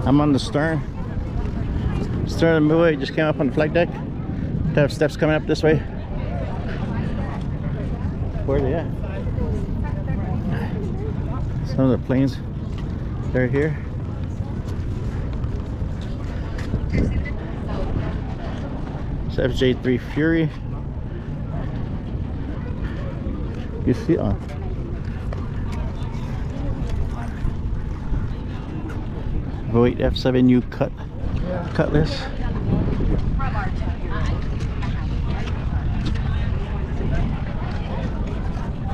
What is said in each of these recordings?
I'm on the stern. Stern of the Midway, just came up on the flight deck. They have steps coming up this way. Where are they at? Some of the planes, they're here. It's FJ3 Fury. You see on. Voight F7U Cutlass.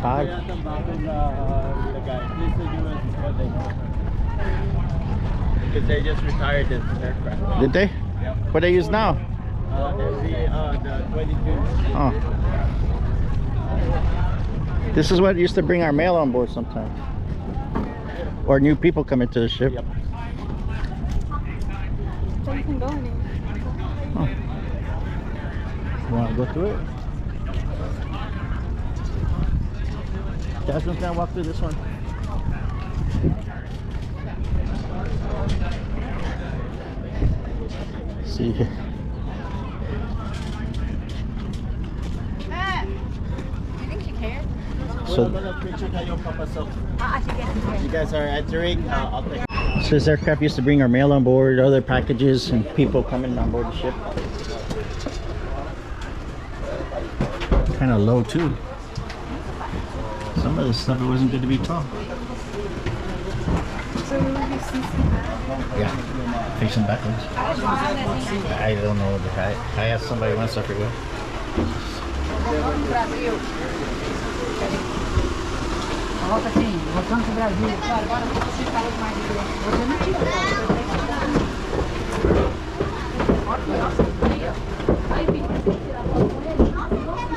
Five. Because they just retired this aircraft. Did they? Yep. What do they use now? The 22. Oh. This is what used to bring our mail on board sometimes. Or new people come into the ship. Yep. So you can go in it. Oh. You want to go through it? Jasmine's gonna walk through this one. See here. You think she cares? So, You guys are entering. I'll take. so this aircraft used to bring our mail on board, other packages, and people coming on board the ship. Kind of low too. Some of this stuff, it wasn't good to be tall. So will you see Yeah, facing backwards. I don't know. I asked somebody once, I forgot. Volta assim, voltando pro Brasil. Agora você falou mais de você não tinha. Aí, filho, você tirar foto com ele?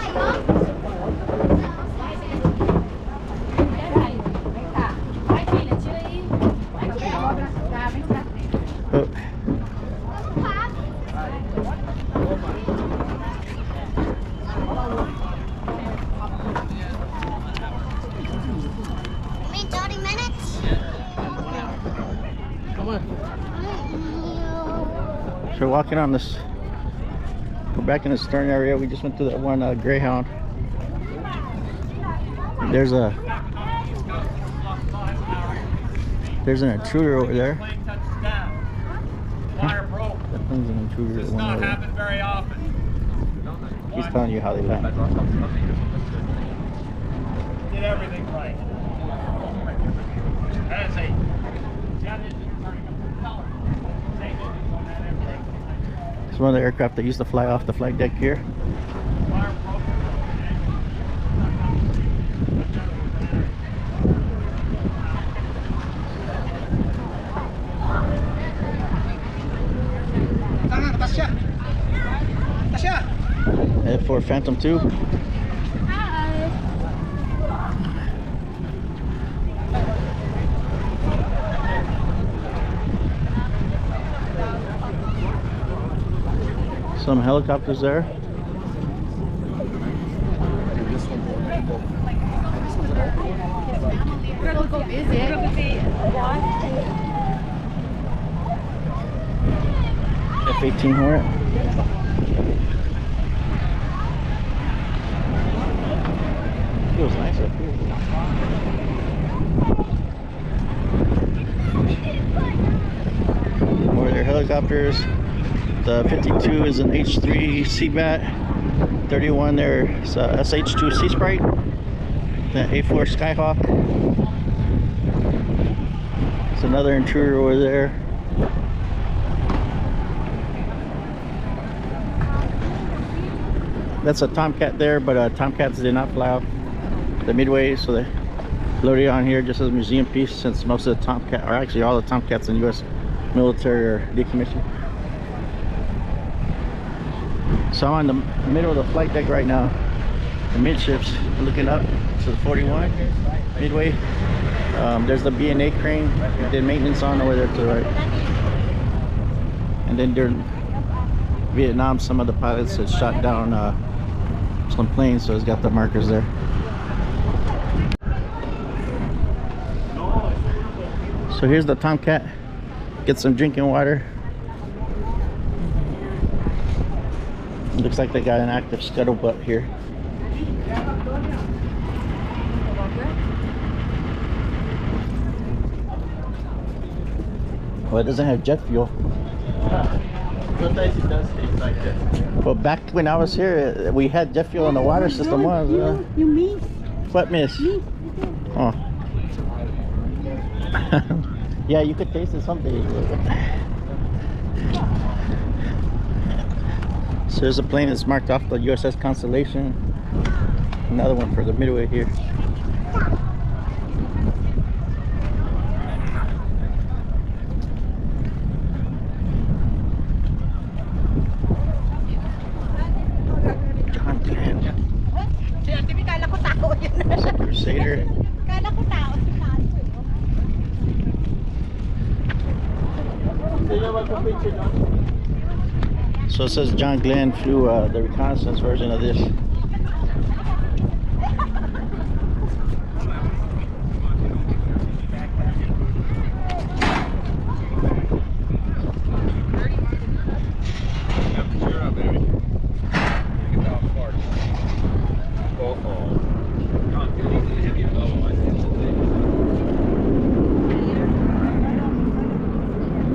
Vem cá. Vai, filha, tira aí. Vai tirar logo pra cá, vem pra frente. Oh. So we're walking on this. We're back in the stern area. We just went to that one Greyhound. There's an intruder over there. Huh? That thing's an intruder. Does not happen very often. He's telling you how they land. Did everything right. That's a. It's one of the aircraft that used to fly off the flight deck here. And for Phantom 2. Some helicopters there. F-18 Hornet. Feels nice up here. More of their helicopters. The 52 is an H3 Seabat. 31 there is a SH2 Sea Sprite. The A4 Skyhawk. There's another intruder over there. That's a Tomcat there, but Tomcats did not fly off the Midway, so they loaded it on here just as a museum piece, since most of the Tomcat, or actually all the Tomcats in the U.S. military are decommissioned. So I'm on the middle of the flight deck right now, the midships, looking up to the 41 Midway. There's the B&A crane we did maintenance on over there to the right. And then during Vietnam, some of the pilots had shot down some planes, so it's got the markers there. So here's the Tomcat Get some drinking water. Looks like they got an active scuttlebutt here. Well, it doesn't have jet fuel. Sometimes it does taste like this. But back when I was here, we had jet fuel in the water system. You miss. What miss? Oh. Yeah, you could taste it someday. So there's a plane that's marked off the USS Constellation. Another one for the Midway here. John Glenn. It's a Crusader. So it says John Glenn flew the reconnaissance version of this.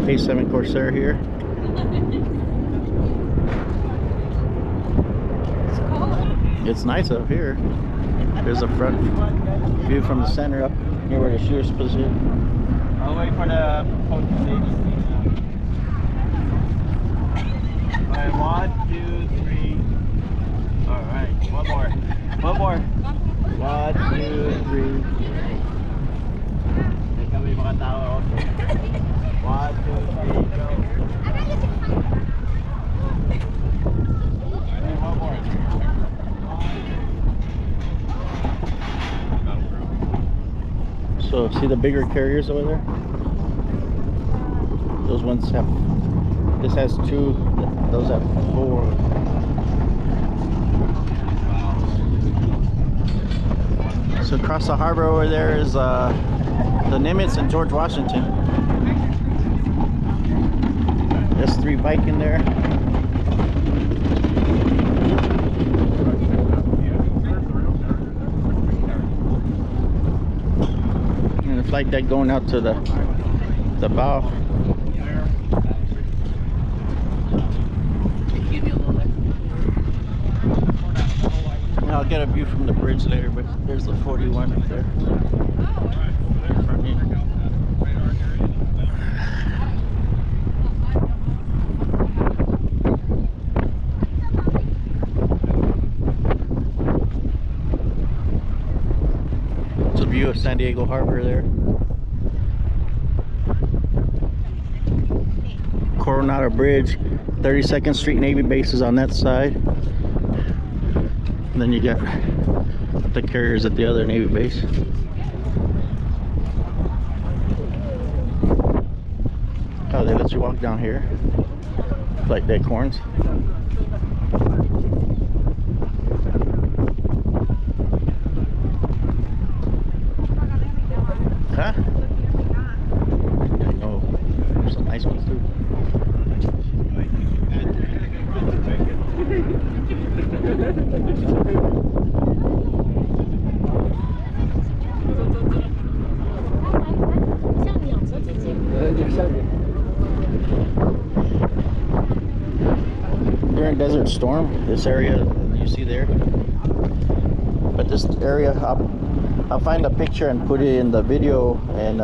A7 Corsair here. It's nice up here. There's a front view from the center up near where the shooter's position. I'll wait for the phone to stage. Alright, 1, 2, 3. Alright, one more. One more. 1, 2, 3. Teka, may mga tao also. 1, 2, 3, go. Alright, one more. So see the bigger carriers over there? Those ones have, this has 2, those have 4. So across the harbor over there is the Nimitz and George Washington. There's 3 Viking there. Flight deck going out to the bow. I'll get a view from the bridge later, but there's the 41 up there. It's a view of San Diego Harbor there. Coronado Bridge, 32nd Street Navy base is on that side. And then you got the carriers at the other Navy base. Oh, they let you walk down here. Flight deck horns. Huh? I know. There's some nice ones too. During Desert Storm, this area you see there, but this area, I'll find a picture and put it in the video and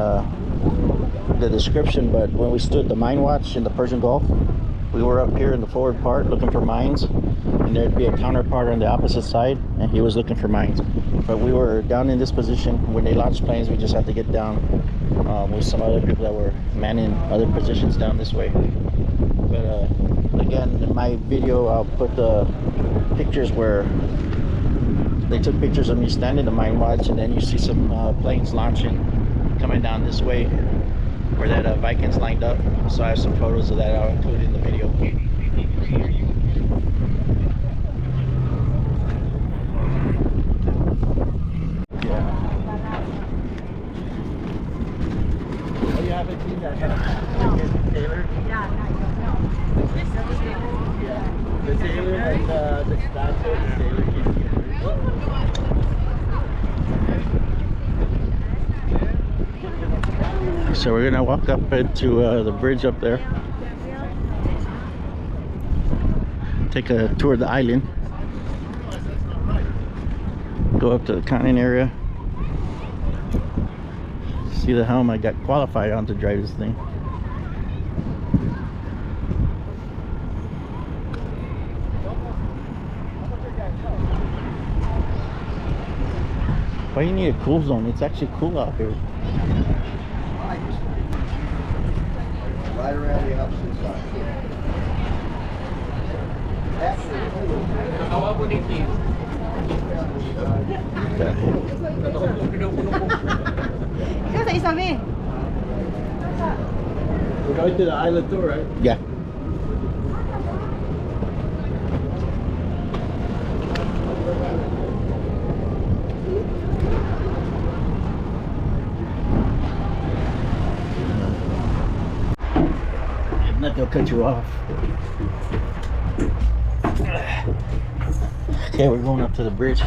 the description. But when we stood the mine watch in the Persian Gulf, we were up here in the forward part looking for mines, and there'd be a counterpart on the opposite side, and he was looking for mines. But we were down in this position. When they launched planes, we just had to get down with some other people that were manning other positions down this way. But again, in my video, I'll put the pictures where they took pictures of me standing the mine watch, and then you see some planes launching coming down this way where that Vikings lined up. So I have some photos of that I'll include in the video. Yeah. Oh, yeah. haven't seen that. Taylor? Yeah, The sailor and the statue of the sailor came together. So we're gonna walk up into the bridge up there. Take a tour of the island. Go up to the conning area. See the helm I got qualified on to drive this thing. Why do you need a cool zone? It's actually cool out here. Right around the opposite side. Ikaw sa isabi. We're going to the island tour, right? Yeah. If not, they'll cut you off. Okay, we're going up to the bridge.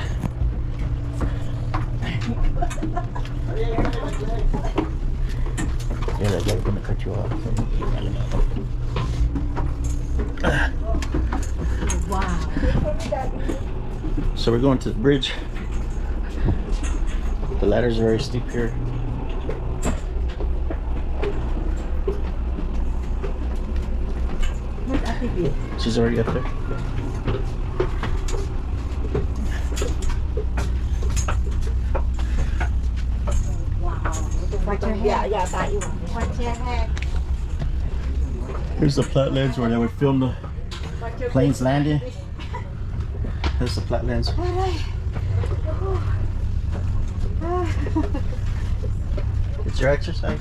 Yeah, that guy's gonna cut you off. Wow. So we're going to the bridge. The ladders are very steep here. She's already up there. Watch your head. Watch your head. Here's the Platt lens where they would film the planes landing. There's the Platt lens. It's your exercise.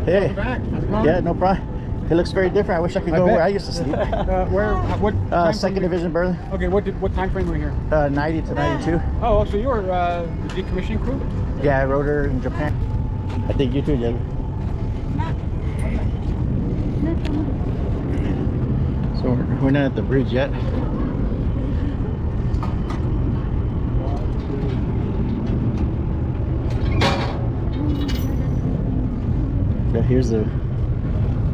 Hey. Yeah, no problem. It looks very different. I wish I could go where I used to sleep. What? Second Division Berlin. Okay, what time frame were you here? 90 to 92. Oh, so you were the decommissioning crew? Yeah, I rode her in Japan. I think you too, Jed. So we're not at the bridge yet. But here's the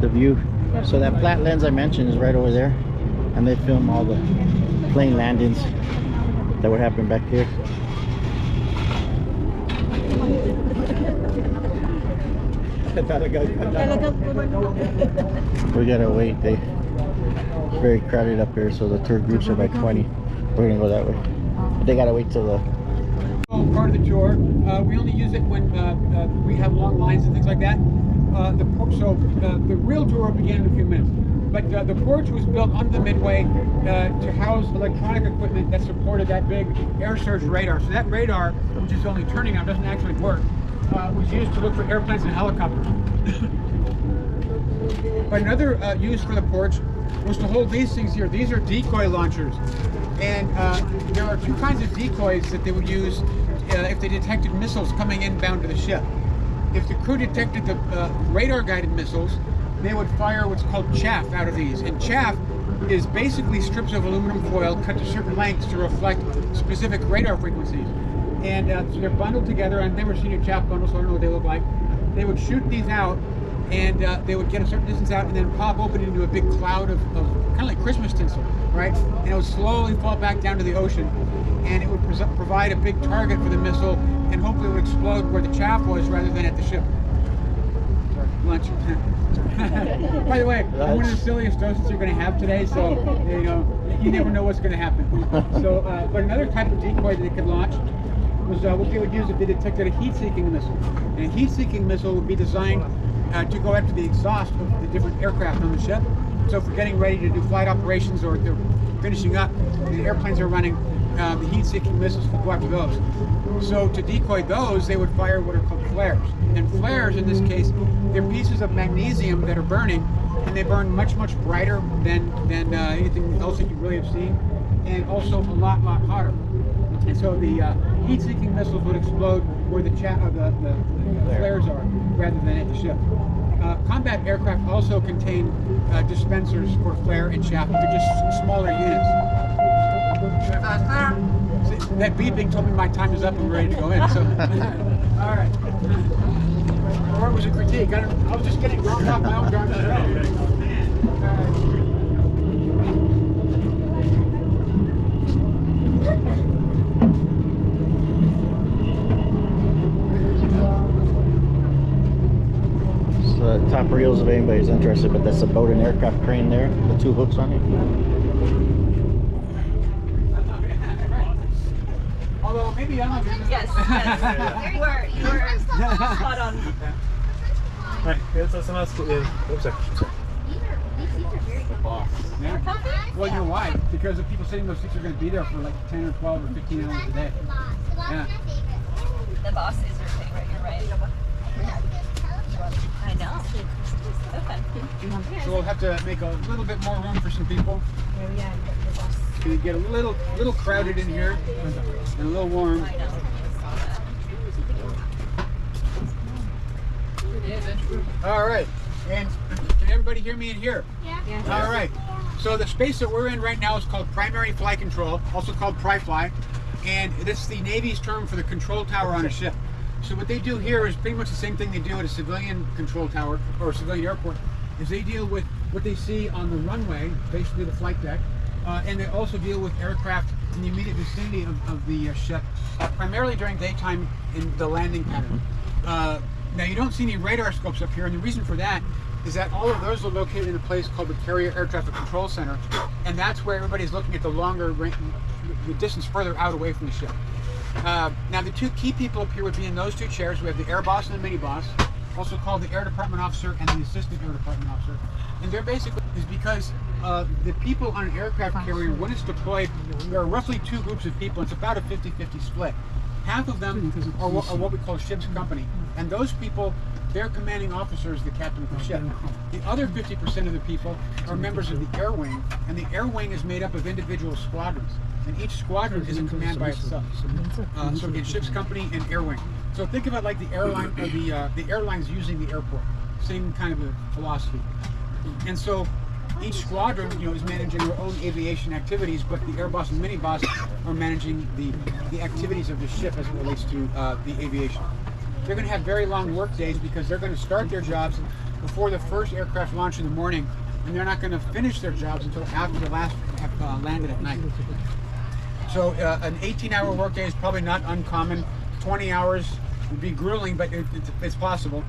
view. So that Platt lens I mentioned is right over there, and they film all the plane landings that would happen back here. We gotta wait. They're very crowded up here, so the tour groups are by 20. We're gonna go that way. But they gotta wait till the Part of the tour. We only use it when we have long lines and things like that. The real tour will begin in a few minutes. But the porch was built on the Midway to house electronic equipment that supported that big air surge radar. So that radar, which is only turning now, doesn't actually work, was used to look for airplanes and helicopters. But another use for the porch was to hold these things here. These are decoy launchers. And there are two kinds of decoys that they would use if they detected missiles coming inbound to the ship. If the crew detected the radar-guided missiles, they would fire what's called chaff out of these. And chaff is basically strips of aluminum foil cut to certain lengths to reflect specific radar frequencies. And so they're bundled together. I've never seen a chaff bundle, so I don't know what they look like. They would shoot these out, and they would get a certain distance out and then pop open into a big cloud of kind of like Christmas tinsel, right? And it would slowly fall back down to the ocean, and it would provide a big target for the missile, and hopefully it would explode where the chaff was rather than at the ship. Sorry, lunch. By the way, I'm one of the silliest doses you're going to have today, so you know, you never know what's going to happen. So, but another type of decoy that they could launch was what they would use if they detected a heat-seeking missile. And a heat-seeking missile would be designed to go after the exhaust of the different aircraft on the ship. So if we're getting ready to do flight operations or they're finishing up, the airplanes are running, the heat-seeking missiles could go after those. So to decoy those, they would fire what are called flares. And flares, in this case, they're pieces of magnesium that are burning, and and they burn much brighter than anything else that you really have seen, and also a lot hotter. And so the heat-seeking missiles would explode where the flares are, rather than at the ship. Combat aircraft also contain dispensers for flare and chaff. They're just smaller units. See, that beeping told me my time is up and we're ready to go in. So, all right. Or it was a critique. I was just getting wrong off my own darn show. Top reels if anybody's interested, but that's a boat and aircraft crane there, the 2 hooks on it. Although maybe I don't know. Yes, you were spot on. Yeah. Well, you know why? Because the people sitting in those seats are going to be there for like 10 or 12 or 15 hours a day. Yeah. The boss is your favorite, you're right. I know. So fun. So we'll have to make a little bit more room for some people. It's going to get a little crowded in here and a little warm. I know. All right. And can everybody hear me in here? Yeah. All right. So the space that we're in right now is called primary flight control, also called Pri-Fly, and this is the Navy's term for the control tower on a ship. So what they do here is pretty much the same thing they do at a civilian control tower or a civilian airport, is they deal with what they see on the runway, basically the flight deck, and they also deal with aircraft in the immediate vicinity of the ship, primarily during daytime in the landing pattern. Now you don't see any radar scopes up here, and the reason for that is that all of those are located in a place called the Carrier Air Traffic Control Center, and that's where everybody's looking at the longer range, the distance further out away from the ship. Now the 2 key people up here would be in those 2 chairs. We have the air boss and the mini boss, also called the air department officer and the assistant air department officer. And they're basically is because the people on an aircraft carrier, when it's deployed, there are roughly 2 groups of people. It's about a 50-50 split. Half of them are what we call ship's company, and those people, their commanding officer is the captain of the ship. The other 50% of the people are members of the air wing, and the air wing is made up of individual squadrons, and each squadron is in command by itself. So again, ship's company and air wing. So think of it like the airline or the airlines using the airport. Same kind of a philosophy. And so each squadron, is managing their own aviation activities, but the air boss and mini boss are managing the activities of the ship as it relates to the aviation. They're going to have very long work days because they're going to start their jobs before the first aircraft launch in the morning, and they're not going to finish their jobs until after the last have landed at night. So an 18-hour workday is probably not uncommon. 20 hours would be grueling, but it's possible.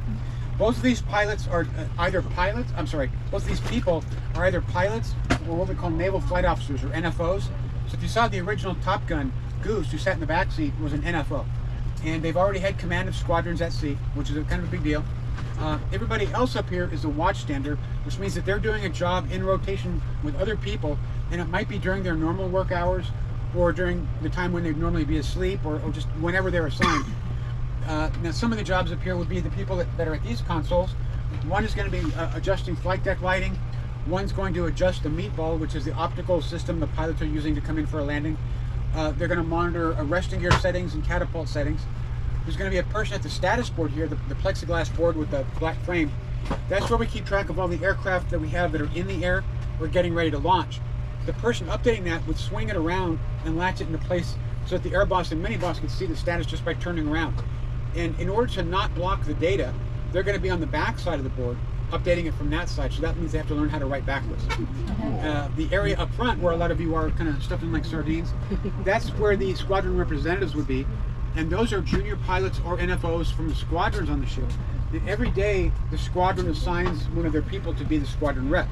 Both of these pilots are both of these people are either pilots or what we call naval flight officers, or NFOs. So if you saw the original Top Gun, Goose, who sat in the back seat, was an NFO. And they've already had command of squadrons at sea, which is kind of a big deal. Everybody else up here is a watchstander, which means that they're doing a job in rotation with other people, and it might be during their normal work hours or during the time when they'd normally be asleep, or just whenever they're assigned. Now some of the jobs up here would be the people that are at these consoles. One is going to be adjusting flight deck lighting. One's going to adjust the meatball, which is the optical system the pilots are using to come in for a landing. They're going to monitor resting gear settings and catapult settings. There's going to be a person at the status board here, the plexiglass board with the black frame. That's where we keep track of all the aircraft that we have that are in the air or getting ready to launch. The person updating that would swing it around and latch it into place so that the air boss and mini boss can see the status just by turning around. And in order to not block the data, they're going to be on the back side of the board, updating it from that side. So that means they have to learn how to write backwards. The area up front, where a lot of you are kind of stuffed in like sardines, that's where the squadron representatives would be. And those are junior pilots or NFOs from the squadrons on the ship. And every day, the squadron assigns one of their people to be the squadron rep.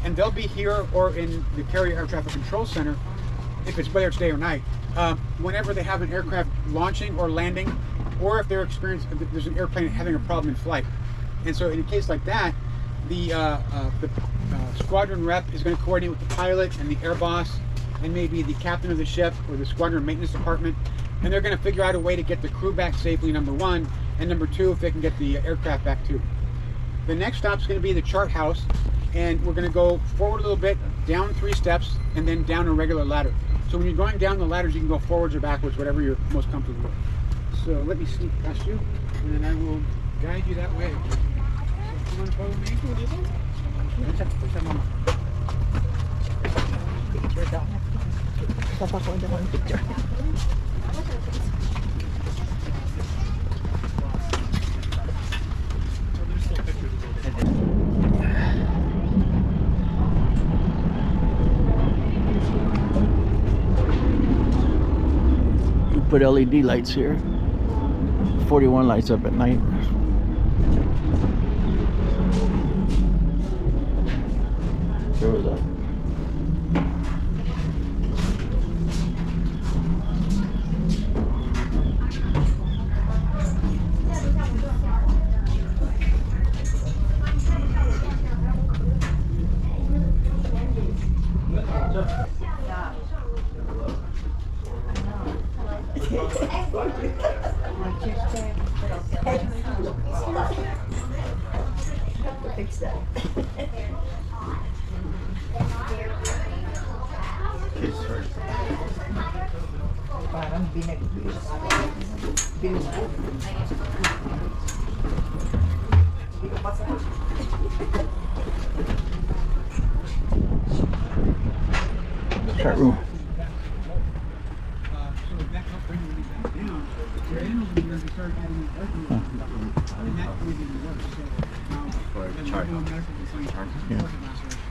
And they'll be here or in the Carrier Air Traffic Control Center, whether it's day or night, whenever they have an aircraft launching or landing, or if there's an airplane having a problem in flight. And so in a case like that, the squadron rep is going to coordinate with the pilot and the air boss and maybe the captain of the ship or the squadron maintenance department, and they're going to figure out a way to get the crew back safely, number one, and number two, if they can get the aircraft back too. The next stop is going to be the chart house, and we're going to go forward a little bit, down 3 steps, and then down a regular ladder. So when you're going down the ladders, you can go forwards or backwards, whatever you're most comfortable with. So let me sneak past you, and then I will guide you that way. So you want to follow me? Put LED lights here. 41 lights up at night. There was a Fix that. Parang binag-bis. chart room.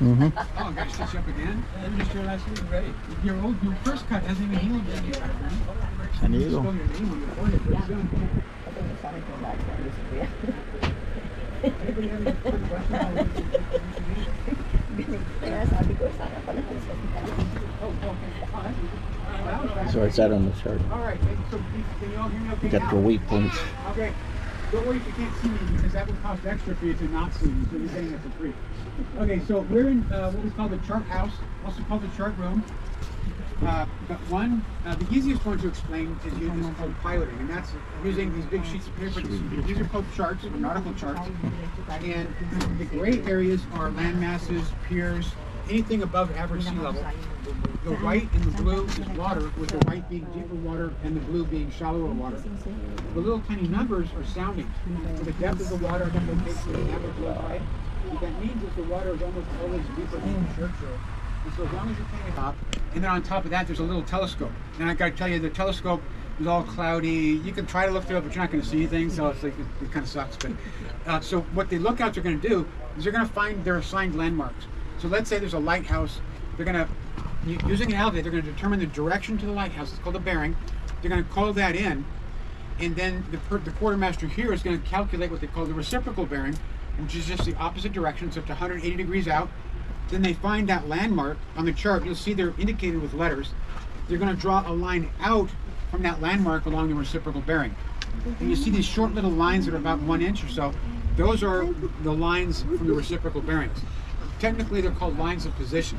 Oh, I got to stitch up again? You just here last week? Ready. Your first cut hasn't even healed yet. San Diego. Spell your name on your forehead pretty soon. So it's that on the chart. All right, so can you all hear me okay? You got your waypoints. Okay. Don't worry if you can't see me because that would cost extra for you to not see me, so you're getting it for free. Okay, so we're in what we call the chart house, also called the chart room. But the easiest one to explain is called piloting, and that's using these big sheets of paper. These are called charts, or nautical charts. And the gray areas are land masses, piers, anything above average sea level. The white and the blue is water, with the white being deeper water and the blue being shallower water. The little tiny numbers are soundings. So the depth of the water indicates the average low tide. What that means is the water is almost always deeper than the church road. And so as long as you're paying top, and then on top of that there's a little telescope. And I gotta tell you, the telescope is all cloudy. You can try to look through it, but you're not gonna see anything, so it's like, it kind of sucks. But so what the lookouts are gonna do is they're gonna find their assigned landmarks. So let's say there's a lighthouse. They're gonna, using an algorithm, they're gonna determine the direction to the lighthouse. It's called a bearing. They're gonna call that in, and then the quartermaster here is gonna calculate what they call the reciprocal bearing, which is just the opposite direction, so it's 180 degrees out. Then they find that landmark on the chart. You'll see they're indicated with letters. They're going to draw a line out from that landmark along the reciprocal bearing. And you see these short little lines that are about 1 inch or so. Those are the lines from the reciprocal bearings. Technically, they're called lines of position.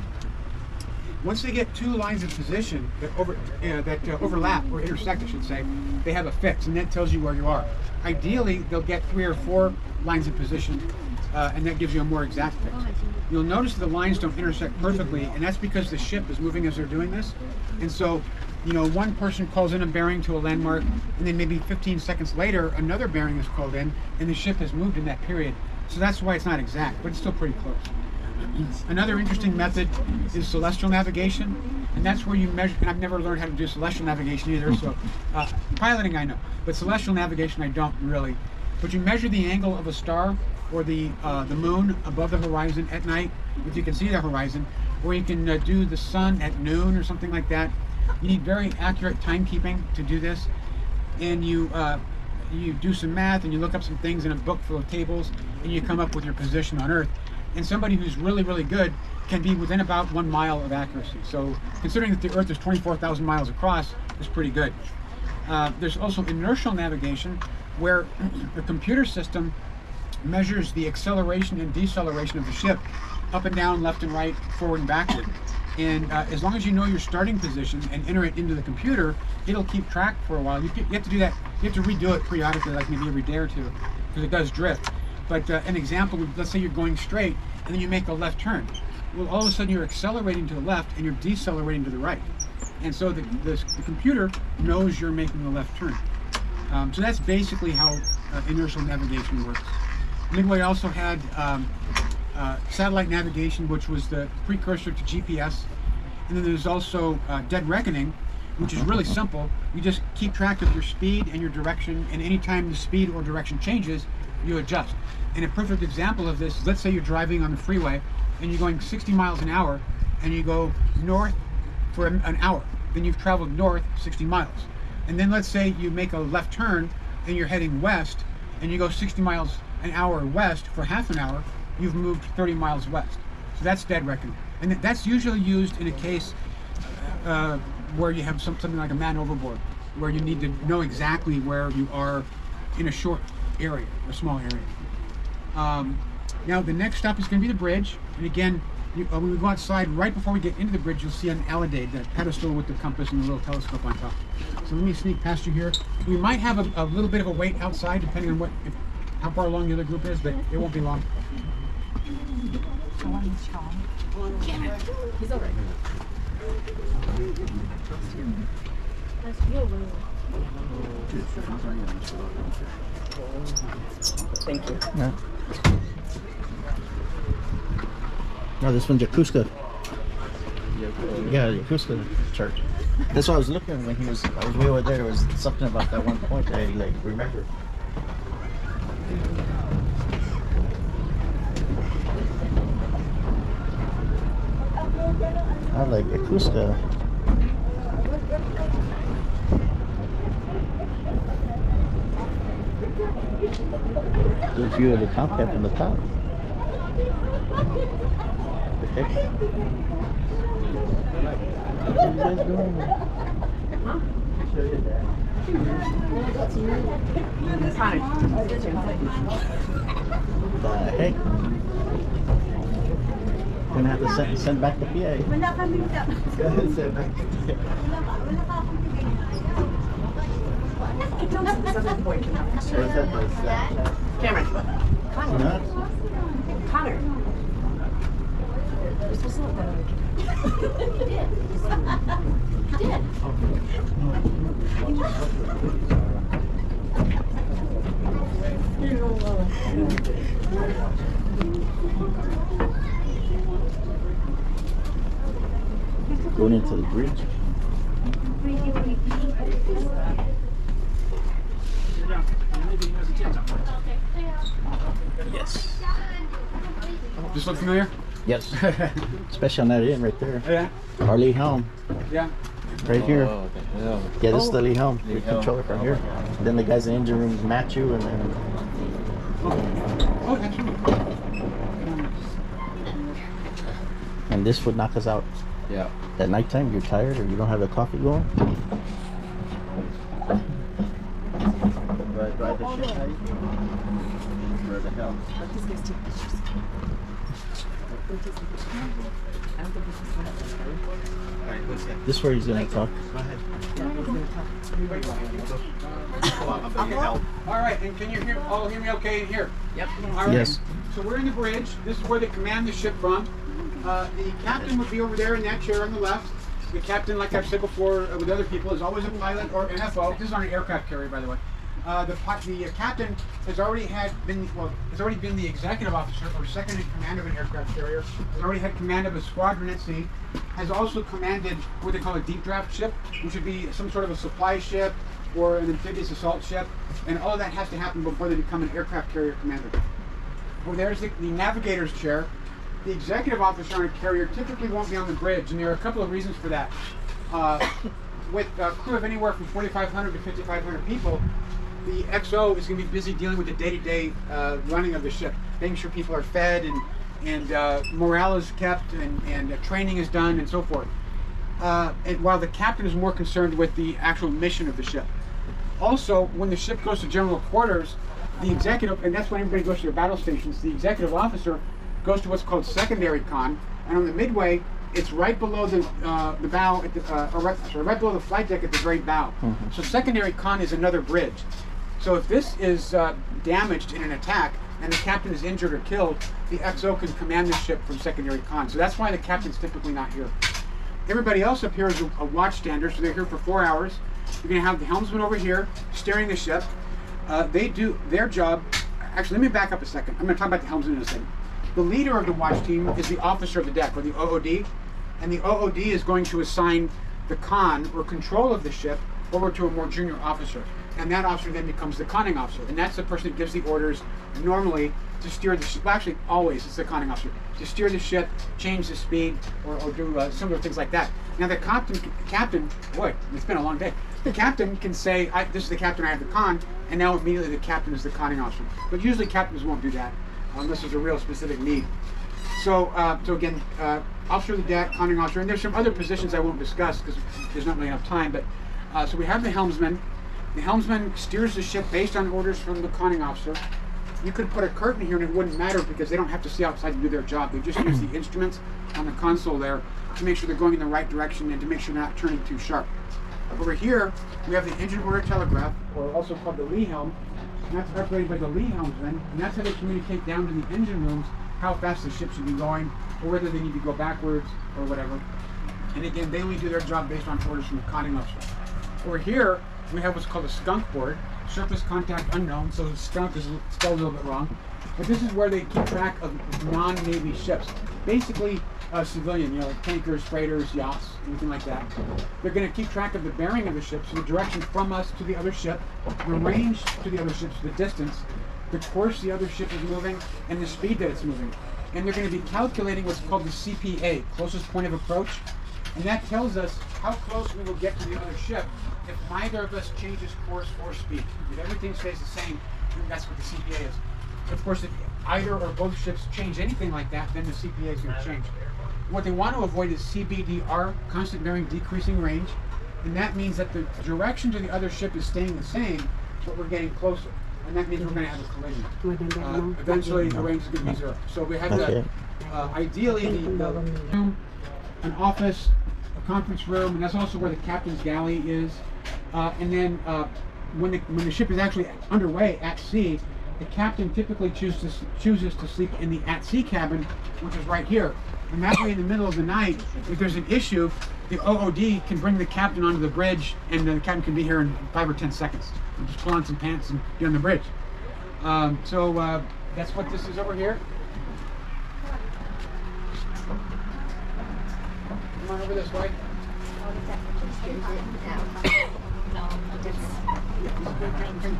Once they get 2 lines of position that overlap, or intersect, I should say, they have a fix, and that tells you where you are. Ideally, they'll get 3 or 4 lines of position, and that gives you a more exact fix. You'll notice the lines don't intersect perfectly, and that's because the ship is moving as they're doing this. And so, one person calls in a bearing to a landmark, and then maybe 15 seconds later, another bearing is called in, and the ship has moved in that period. So that's why it's not exact, but it's still pretty close. Another interesting method is celestial navigation, and that's where you measure, and I've never learned how to do celestial navigation either, so piloting I know, but celestial navigation I don't really. But you measure the angle of a star or the moon above the horizon at night, if you can see the horizon, or you can do the sun at noon or something like that. You need very accurate timekeeping to do this, and you do some math and you look up some things in a book full of tables, and you come up with your position on Earth. And somebody who's really, really good can be within about 1 mile of accuracy. So considering that the Earth is 24,000 miles across, it's pretty good. There's also inertial navigation, where the computer system measures the acceleration and deceleration of the ship up and down, left and right, forward and backward. And as long as you know your starting position and enter it into the computer, it'll keep track for a while. You have to do that. You have to redo it periodically, like maybe every day or two, because it does drift. But an example would, let's say you're going straight and then you make a left turn. Well, all of a sudden you're accelerating to the left and you're decelerating to the right. And so the computer knows you're making a left turn. So that's basically how inertial navigation works. Midway also had satellite navigation, which was the precursor to GPS. And then there's also dead reckoning, which is really simple. You just keep track of your speed and your direction, and anytime the speed or direction changes, you adjust. And a perfect example of this is, let's say you're driving on the freeway and you're going 60 miles an hour and you go north for an hour. Then you've traveled north 60 miles. And then let's say you make a left turn and you're heading west and you go 60 miles an hour west for half an hour, you've moved 30 miles west. So that's dead reckoning. And that's usually used in a case where you have something like a man overboard, where you need to know exactly where you are in a short area, a small area. Now the next stop is going to be the bridge. And again, when we go outside, right before we get into the bridge, you'll see an alidade, that pedestal with the compass and the little telescope on top. So let me sneak past you here. We might have a little bit of a wait outside, depending on how far along the other group is, but it won't be long. He's alright. Thank you. Yeah. No, this one's Yakuska. Yeah, Yakuska church. That's what I was looking when I was way over there. There was something about that one point that I remember. I like Yakuska. Good view of the cockpit from the top. The heck? What are you guys doing? The heck? Gonna have to send back the PA. Go ahead, send back. Where's that place? Cameron. Huh? Connor. You're supposed to look that other Going into the bridge. Yes. This look familiar? Yes. Especially on that end right there. Yeah. Our lee helm. Yeah. Right here. Oh, the hell. Yeah, this is the lee helm. Lee We helm. control it from here. Then the guys in the engine room match you, and then Oh, that's right. and this would knock us out. Yeah. At nighttime, you're tired or you don't have the coffee going. Drive the ship, how you Where the hell? Alright, who's that? This is where he's gonna talk. Go ahead. I'm your help. All right, and can you all hear me okay in here? Yep. All right. Yes. So we're in the bridge. This is where they command the ship from. The captain would be over there in that chair on the left. The captain, like I've said before with other people, is always a pilot or an FO. This is on an aircraft carrier, by the way. The captain has already been the executive officer or second in command of an aircraft carrier. Has already had command of a squadron at sea. Has also commanded what they call a deep draft ship, which would be some sort of a supply ship or an amphibious assault ship. And all of that has to happen before they become an aircraft carrier commander. Well, there's the navigator's chair. The executive officer on a carrier typically won't be on the bridge, and there are a couple of reasons for that. With a crew of anywhere from 4,500 to 5,500 people, the XO is going to be busy dealing with the day-to-day running of the ship, making sure people are fed and morale is kept and training is done and so forth. And while the captain is more concerned with the actual mission of the ship. Also, when the ship goes to general quarters, the executive, and that's when everybody goes to their battle stations, the executive officer goes to what's called secondary con, and on the Midway, it's right below the bow, right below the flight deck at the very bow. So secondary con is another bridge. So if this is damaged in an attack, and the captain is injured or killed, the XO can command the ship from secondary con. So that's why the captain's typically not here. Everybody else up here is a watchstander, so they're here for 4 hours. You're going to have the helmsman over here steering the ship. They do their job. Actually, let me back up a second. I'm going to talk about the helmsman in a second. The leader of the watch team is the officer of the deck, or the OOD, and the OOD is going to assign the con or control of the ship over to a more junior officer, and that officer then becomes the conning officer, and that's the person that gives the orders normally to steer the ship. Well, actually, always it's the conning officer to steer the ship, change the speed, or do similar things like that. Now the captain, boy, it's been a long day. The captain can say, "This is the captain. I have the con," and now immediately the captain is the conning officer. But usually captains won't do that unless there's a real specific need. So, again, officer of the deck, conning officer, and there's some other positions I won't discuss because there's not really enough time. But so we have the helmsman. The helmsman steers the ship based on orders from the conning officer. You could put a curtain here and it wouldn't matter because they don't have to see outside to do their job. They just use the instruments on the console there to make sure they're going in the right direction and to make sure they're not turning too sharp. Over here, we have the engine order telegraph, or also called the lee helm, and that's operated by the lee helmsman, and that's how they communicate down to the engine rooms how fast the ship should be going, or whether they need to go backwards, or whatever. And again, they only do their job based on orders from the conning officer. Over here, we have what's called a skunk board, surface contact unknown, so skunk is spelled a little bit wrong. But this is where they keep track of non-Navy ships. Basically, civilian, like tankers, freighters, yachts, anything like that. They're going to keep track of the bearing of the ship, so the direction from us to the other ship, the range to the other ship, so the distance, the course the other ship is moving, and the speed that it's moving. And they're going to be calculating what's called the CPA, closest point of approach, and that tells us how close we will get to the other ship if neither of us changes course or speed. If everything stays the same, then that's what the CPA is. Of course, if either or both ships change anything like that, then the CPA is going to change. What they want to avoid is CBDR, constant bearing decreasing range, and that means that the direction to the other ship is staying the same, but we're getting closer, and that means we're going to have a collision. Eventually, the range is going to be 0. So we have ideally the room, an office, a conference room, and that's also where the captain's galley is. And then when the ship is actually underway at sea, the captain typically chooses to sleep in the at-sea cabin, which is right here. And that way, in the middle of the night, if there's an issue, the OOD can bring the captain onto the bridge, and the captain can be here in 5 or 10 seconds. And just pull on some pants and be on the bridge. So that's what this is over here. Come on over this way. No,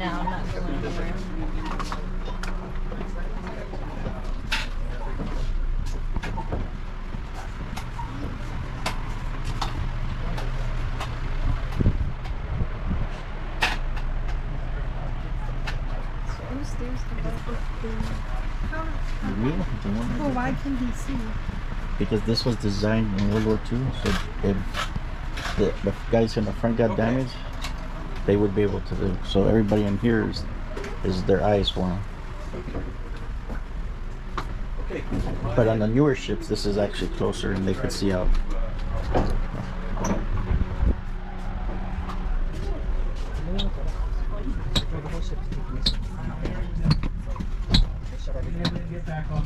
I'm not going anywhere. Well, why can he see? Because this was designed in World War II, so if the guys in the front got damaged, they would be able to do. So everybody in here is their eyes for them. But on the newer ships, this is actually closer and they could see out.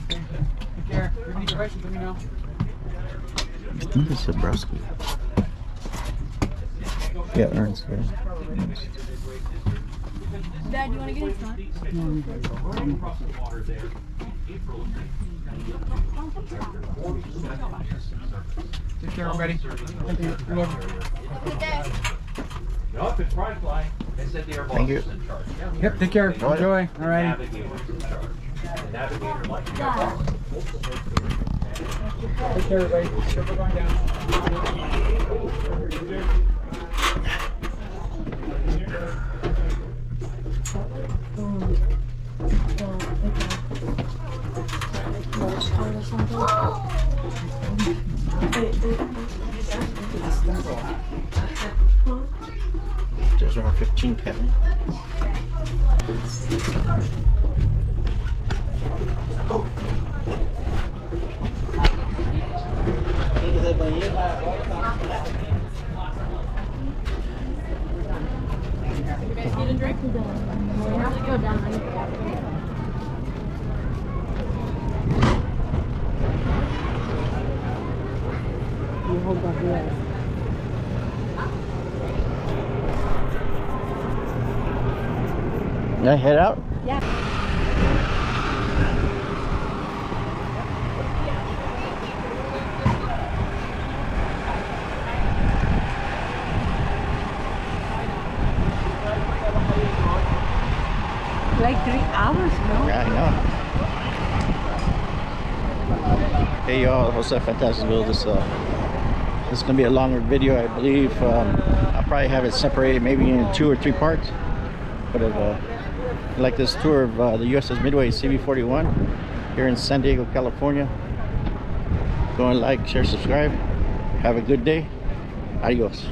Take care. If you have any questions, let me know. I think it's Zabrowski. Yeah, Ernst, yeah. Ernst. Dad, you want to get in front? Take care, everybody. Thank you. You're welcome. No, it's private flying. They said the air boss is in charge. Yep, take care. Enjoy. All right. Navigator's in charge. The navigator, like the air boss. Take care, everybody. We're going down. There's our 15 Kevin. hold on to it. Yeah, head out. Yeah. Like 3 hours, no? Yeah, I know. Hey y'all, Jose Fantasticville. This is gonna be a longer video, I believe. I'll probably have it separated maybe in 2 or 3 parts. But like this tour of the USS Midway CV-41 here in San Diego, California. Go and like, share, subscribe. Have a good day. Adios.